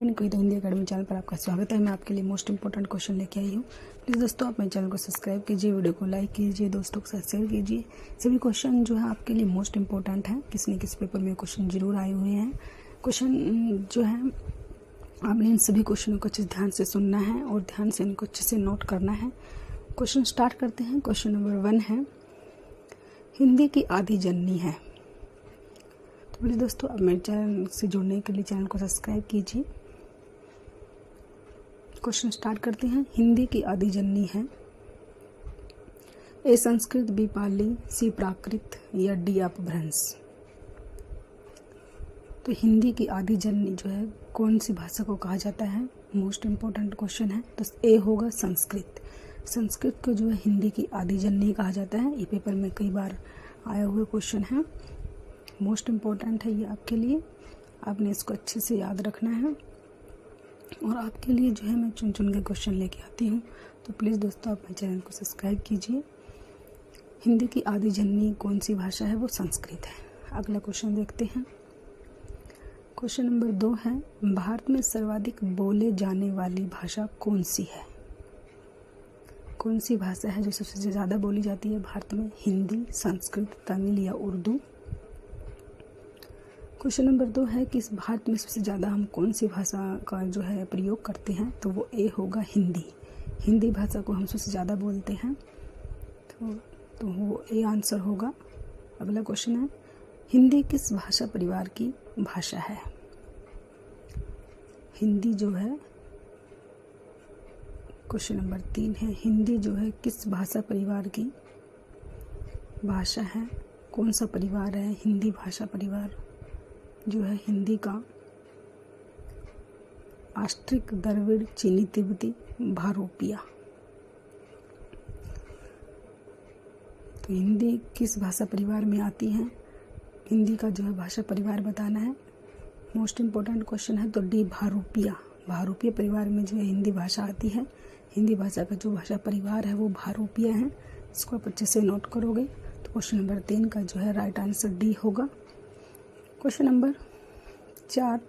कोई तो Hindi academy channel पर आपका स्वागत है। मैं आपके लिए मोस्ट इंपॉर्टेंट क्वेश्चन लेके आई हूँ। प्लीज़ दोस्तों आप मेरे चैनल को सब्सक्राइब कीजिए, वीडियो को लाइक कीजिए, दोस्तों के साथ शेयर कीजिए। सभी क्वेश्चन जो है आपके लिए मोस्ट इंपॉर्टेंट है। किसी न किसी पेपर में क्वेश्चन जरूर आए हुए हैं। क्वेश्चन जो है आपने इन सभी क्वेश्चनों को अच्छे से ध्यान से सुनना है और ध्यान से इनको अच्छे से नोट करना है। क्वेश्चन स्टार्ट करते हैं। क्वेश्चन नंबर 1 है, हिंदी की आदि जननी है। तो प्लीज़ दोस्तों आप मेरे चैनल से जुड़ने के लिए चैनल को सब्सक्राइब कीजिए। क्वेश्चन स्टार्ट करते हैं। हिंदी की आदि जननी है ए संस्कृत, बी पाली, सी प्राकृत या डी अपभ्रंश। तो हिंदी की आदि जननी जो है कौन सी भाषा को कहा जाता है, मोस्ट इम्पोर्टेंट क्वेश्चन है। तो ए होगा संस्कृत। संस्कृत को जो है हिंदी की आदि जननी कहा जाता है। ये पेपर में कई बार आया हुआ क्वेश्चन है, मोस्ट इम्पोर्टेंट है ये आपके लिए। आपने इसको अच्छे से याद रखना है और आपके लिए जो है मैं चुन चुन के क्वेश्चन लेके आती हूँ। तो प्लीज़ दोस्तों आप मेरे चैनल को सब्सक्राइब कीजिए। हिंदी की आदि जननी कौन सी भाषा है, वो संस्कृत है। अगला क्वेश्चन देखते हैं। क्वेश्चन नंबर 2 है, भारत में सर्वाधिक बोले जाने वाली भाषा कौन सी है। कौन सी भाषा है जो सबसे ज़्यादा बोली जाती है भारत में, हिंदी, संस्कृत, तमिल या उर्दू। क्वेश्चन नंबर 2 है कि इस भारत में सबसे ज़्यादा हम कौन सी भाषा का जो है प्रयोग करते हैं। तो वो ए होगा हिंदी। हिंदी भाषा को हम सबसे ज़्यादा बोलते हैं, तो वो ए आंसर होगा। अगला क्वेश्चन है, हिंदी किस भाषा परिवार की भाषा है। हिंदी जो है, क्वेश्चन नंबर 3 है, हिंदी जो है किस भाषा परिवार की भाषा है। कौन सा परिवार है हिंदी भाषा परिवार जो है हिंदी का, आस्ट्रिक, द्रविड़, चीनी, तिब्बती, भारोपिया। तो हिंदी किस भाषा परिवार में आती है, हिंदी का जो है भाषा परिवार बताना है। मोस्ट इम्पोर्टेंट क्वेश्चन है। तो डी भारोपिया। भारोपिया परिवार में जो है हिंदी भाषा आती है। हिंदी भाषा का जो भाषा परिवार है वो भारोपिया है। इसको आप अच्छे से नोट करोगे तो क्वेश्चन नंबर 3 का जो है राइट आंसर डी होगा। क्वेश्चन नंबर 4,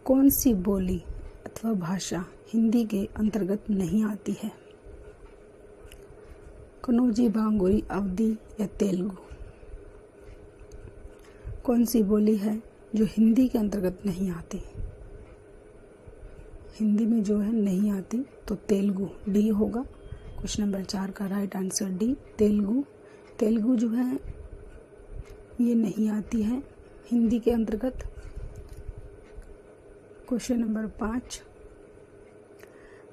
कौन सी बोली अथवा भाषा हिंदी के अंतर्गत नहीं आती है। कनौजी, बांगुरी, अवधी या तेलुगु। कौन सी बोली है जो हिंदी के अंतर्गत नहीं आती, हिंदी में जो है नहीं आती। तो तेलुगु, डी होगा। क्वेश्चन नंबर 4 का right answer D, Telugu. Telugu जो है ये नहीं आती है हिंदी के अंतर्गत। क्वेश्चन नंबर 5,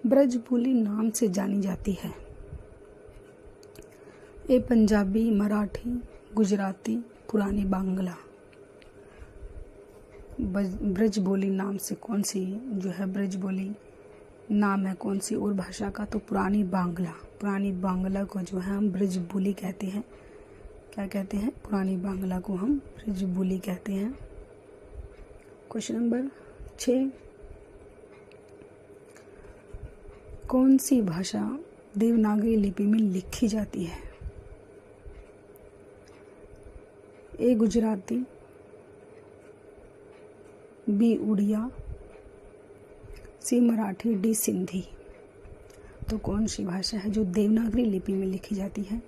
ब्रजबोली नाम से जानी जाती है ए पंजाबी, मराठी, गुजराती, पुरानी बांग्ला। ब्रजबोली नाम से कौन सी जो है ब्रजबोली नाम है कौन सी और भाषा का। तो पुरानी बांग्ला। पुरानी बांग्ला को जो है हम ब्रजबोली कहते हैं। क्या कहते हैं, पुरानी बांग्ला को हम ब्रजबोली कहते हैं। क्वेश्चन नंबर 6, कौन सी भाषा देवनागरी लिपि में लिखी जाती है। ए गुजराती, बी उड़िया, सी मराठी, डी सिंधी। तो कौन सी भाषा है जो देवनागरी लिपि में लिखी जाती है।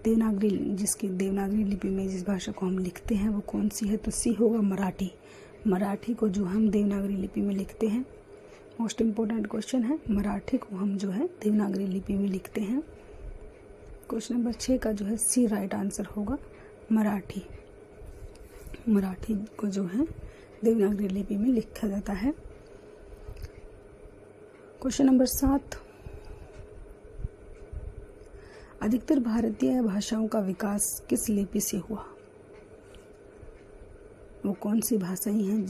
देवनागरी लिपि में जिस भाषा को हम लिखते हैं वो कौन सी है। तो सी होगा मराठी। मराठी को जो हम देवनागरी लिपि में लिखते हैं। मोस्ट इम्पोर्टेंट क्वेश्चन है, मराठी को हम जो है देवनागरी लिपि में लिखते हैं। क्वेश्चन नंबर 6 का जो है सी राइट आंसर होगा, मराठी। मराठी को जो है देवनागरी लिपि में लिखा जाता है। क्वेश्चन नंबर 7, अधिकतर भारतीय भाषाओं का विकास किस लिपि से हुआ। वो कौन सी भाषाएं हैं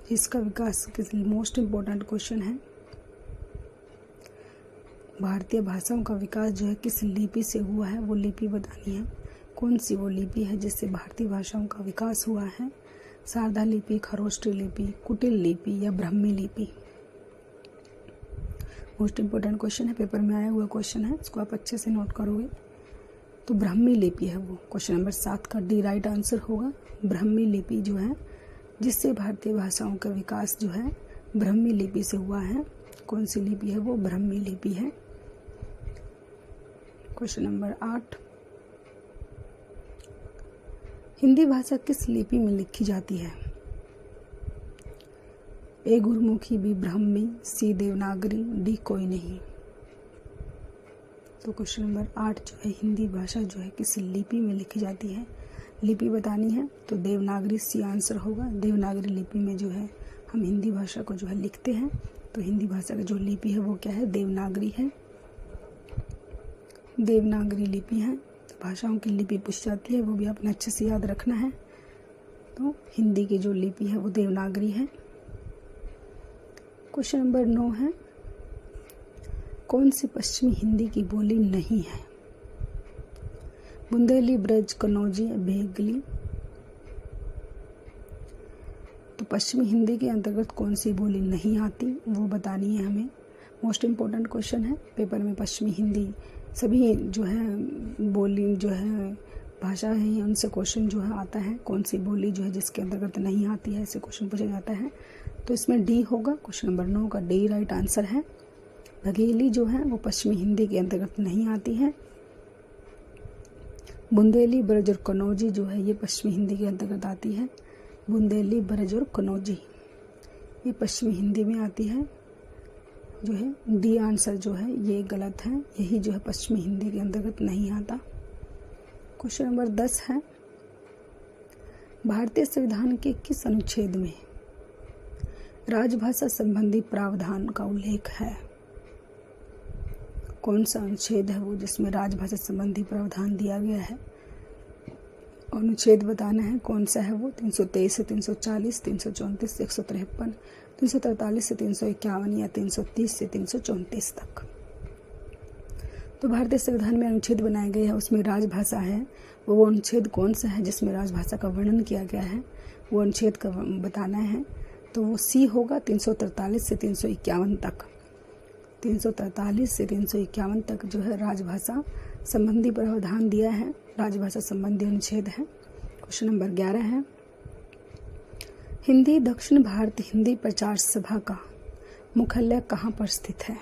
जिसका विकास किस, मोस्ट इम्पोर्टेंट क्वेश्चन है। भारतीय भाषाओं का विकास जो है किस लिपि से हुआ है, वो लिपि बतानी है। कौन सी वो लिपि है जिससे भारतीय भाषाओं का विकास हुआ है। शारदा लिपि, खरोष्ठी लिपि, कुटिल लिपि या ब्राह्मी लिपि। मोस्ट इम्पोर्टेंट क्वेश्चन है, पेपर में आया हुआ क्वेश्चन है, इसको आप अच्छे से नोट करोगे। तो ब्राह्मी लिपि है वो। क्वेश्चन नंबर 7 का डी राइट आंसर होगा। ब्राह्मी लिपि जो है जिससे भारतीय भाषाओं का विकास जो है ब्राह्मी लिपि से हुआ है। कौन सी लिपि है वो? ब्राह्मी लिपि है। क्वेश्चन नंबर 8, हिंदी भाषा किस लिपि में लिखी जाती है? ए गुरुमुखी, बी ब्राह्मी, सी देवनागरी, डी कोई नहीं। तो क्वेश्चन नंबर 8 जो है हिंदी भाषा जो है किस लिपि में लिखी जाती है? लिपि बतानी है तो देवनागरी सी आंसर होगा। देवनागरी लिपि में जो है हम हिंदी भाषा को जो है लिखते हैं। तो हिंदी भाषा की जो लिपि है वो क्या है? देवनागरी है। देवनागरी लिपि है। तो भाषाओं की लिपि पूछ जाती है, वो भी आपने अच्छे से याद रखना है। तो हिंदी की जो लिपि है वो देवनागरी है। क्वेश्चन नंबर 9 है, कौन सी पश्चिमी हिंदी की बोली नहीं है? बुंदेली, ब्रज, कनौजी, बेगली। तो पश्चिमी हिंदी के अंतर्गत कौन सी बोली नहीं आती वो बतानी है हमें। मोस्ट इम्पोर्टेंट क्वेश्चन है पेपर में। पश्चिमी हिंदी सभी जो है बोली जो है भाषा है उनसे क्वेश्चन जो है आता है। कौन सी बोली जो है जिसके अंतर्गत नहीं आती है, ऐसे क्वेश्चन पूछा जाता है। तो इसमें डी होगा। क्वेश्चन नंबर 9 का डी राइट आंसर है। बघेली जो है वो पश्चिमी हिंदी के अंतर्गत नहीं आती है। बुंदेली, ब्रज और कनौजी जो है ये पश्चिमी हिंदी के अंतर्गत आती है। बुंदेली, ब्रज और कनौजी ये पश्चिमी हिंदी में आती है। जो है डी आंसर जो है ये गलत है। यही जो है पश्चिमी हिंदी के अंतर्गत नहीं आता। क्वेश्चन नंबर 10 है, भारतीय संविधान के किस अनुच्छेद में राजभाषा संबंधी प्रावधान का उल्लेख है? कौन सा अनुच्छेद है वो जिसमें राजभाषा संबंधी प्रावधान दिया गया है? अनुच्छेद बताना है कौन सा है वो। 323 से 340, 334 से 153, 343 से 351 या 330 से 334 तक। तो भारतीय संविधान में अनुच्छेद बनाए गए हैं, उसमें राजभाषा है। वो अनुच्छेद कौन सा है जिसमें राजभाषा का वर्णन किया गया है, वो अनुच्छेद का बताना है। तो वो सी होगा। 343 से 351 तक। 343 से 351 तक जो है राजभाषा संबंधी प्रावधान दिया है। राजभाषा संबंधी अनुच्छेद है। क्वेश्चन नंबर 11 है, हिंदी दक्षिण भारत हिंदी प्रचार सभा का मुख्यालय कहाँ पर स्थित है?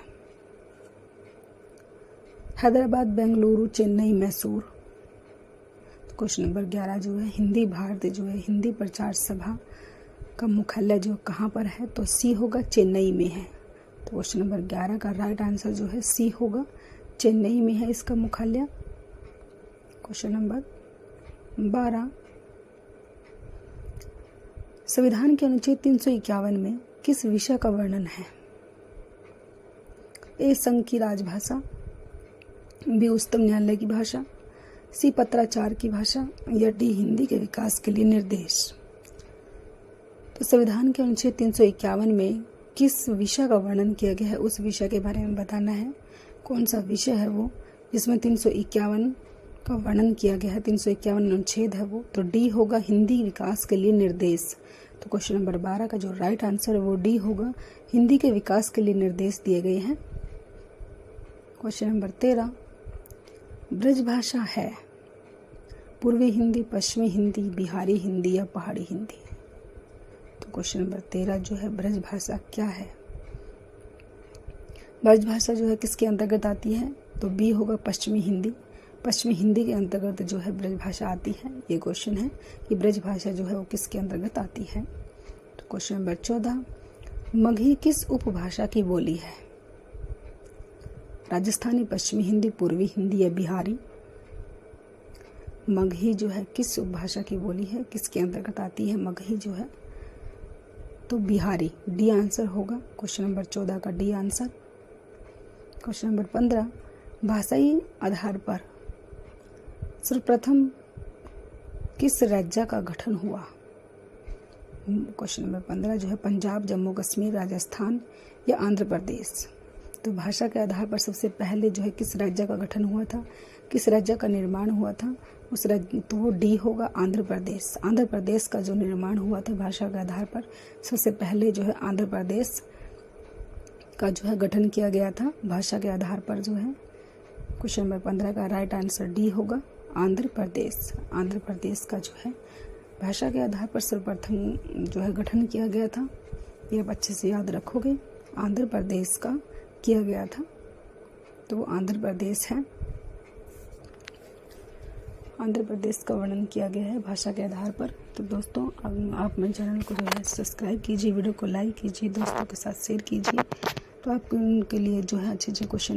हैदराबाद, बेंगलुरु, चेन्नई, मैसूर। क्वेश्चन नंबर 11 जो है हिंदी भारत जो है हिंदी प्रचार सभा का मुख्यालय जो कहाँ पर है? तो सी होगा, चेन्नई में है। तो क्वेश्चन नंबर 11 का राइट आंसर जो है सी होगा, चेन्नई में है इसका मुख्यालय। क्वेश्चन नंबर 12, संविधान के अनुच्छेद 351 में किस विषय का वर्णन है? ए संघ की राजभाषा, बी उच्चतम न्यायालय की भाषा, सी पत्राचार की भाषा या डी हिंदी के विकास के लिए निर्देश। तो संविधान के अनुच्छेद 351 में किस विषय का वर्णन किया गया है उस विषय के बारे में बताना है। कौन सा विषय है वो जिसमें 351 का वर्णन किया गया है? 351 अनुच्छेद है वो। तो डी होगा, हिंदी विकास के लिए निर्देश। तो क्वेश्चन नंबर 12 का जो राइट आंसर है वो डी होगा, हिंदी के विकास के लिए निर्देश दिए गए हैं। क्वेश्चन नंबर 13, ब्रज भाषा है पूर्वी हिंदी, पश्चिमी हिंदी, बिहारी हिंदी या पहाड़ी हिंदी? तो क्वेश्चन नंबर 13 जो है ब्रज भाषा क्या है? ब्रज भाषा जो है किसके अंतर्गत आती है? तो बी होगा, पश्चिमी हिंदी। पश्चिमी हिंदी के अंतर्गत जो है ब्रज भाषा आती है। ये क्वेश्चन है कि ब्रज भाषा जो है वो किसके अंतर्गत आती है। तो क्वेश्चन नंबर 14, मगही किस उपभाषा की बोली है? राजस्थानी, पश्चिमी हिंदी, पूर्वी हिंदी या बिहारी? मगही जो है किस उपभाषा की बोली है, किसके अंतर्गत आती है मगही जो है? तो बिहारी, डी आंसर होगा। क्वेश्चन नंबर 14 का डी आंसर। क्वेश्चन नंबर 15, भाषाई आधार पर सर्वप्रथम किस राज्य का गठन हुआ? क्वेश्चन नंबर 15 जो है पंजाब, जम्मू कश्मीर, राजस्थान या आंध्र प्रदेश? तो भाषा के आधार पर सबसे पहले जो है किस राज्य का गठन हुआ था, किस राज्य का निर्माण हुआ था उस राज्य? तो वो डी होगा, आंध्र प्रदेश। आंध्र प्रदेश का जो निर्माण हुआ था भाषा के आधार पर सबसे पहले जो है आंध्र प्रदेश का जो है गठन किया गया था भाषा के आधार पर जो है। क्वेश्चन नंबर 15 का राइट आंसर डी होगा, आंध्र प्रदेश। आंध्र प्रदेश का जो है भाषा के आधार पर सर्वप्रथम जो है गठन किया गया था, ये आप अच्छे से याद रखोगे, आंध्र प्रदेश का किया गया था। तो आंध्र प्रदेश है, आंध्र प्रदेश का वर्णन किया गया है भाषा के आधार पर। तो दोस्तों आप मेरे चैनल को जो है सब्सक्राइब कीजिए, वीडियो को लाइक कीजिए, दोस्तों के साथ शेयर कीजिए, तो आपके उनके लिए जो है अच्छे अच्छे क्वेश्चन